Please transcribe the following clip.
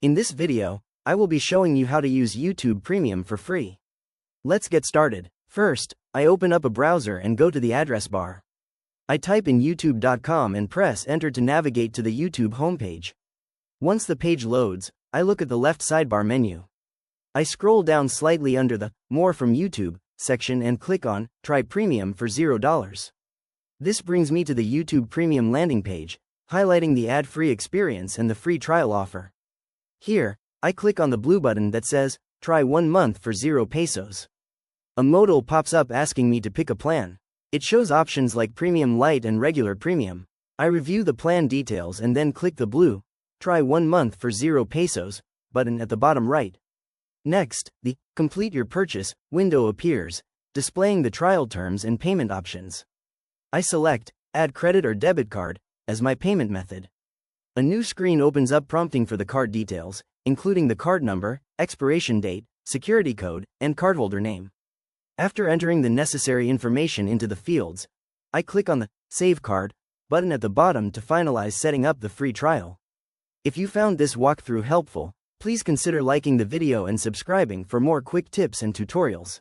In this video, I will be showing you how to use YouTube Premium for free. Let's get started. First, I open up a browser and go to the address bar. I type in youtube.com and press enter to navigate to the YouTube homepage. Once the page loads, I look at the left sidebar menu. I scroll down slightly under the More from YouTube section and click on Try Premium for $0. This brings me to the YouTube Premium landing page, highlighting the ad-free experience and the free trial offer. Here, I click on the blue button that says, Try 1 month for 0 pesos. A modal pops up asking me to pick a plan. It shows options like Premium Lite and Regular Premium. I review the plan details and then click the blue, Try 1 month for 0 pesos button at the bottom right. Next, the Complete Your Purchase window appears, displaying the trial terms and payment options. I select Add Credit or Debit Card as my payment method. A new screen opens up prompting for the card details, including the card number, expiration date, security code, and cardholder name. After entering the necessary information into the fields, I click on the Save Card button at the bottom to finalize setting up the free trial. If you found this walkthrough helpful, please consider liking the video and subscribing for more quick tips and tutorials.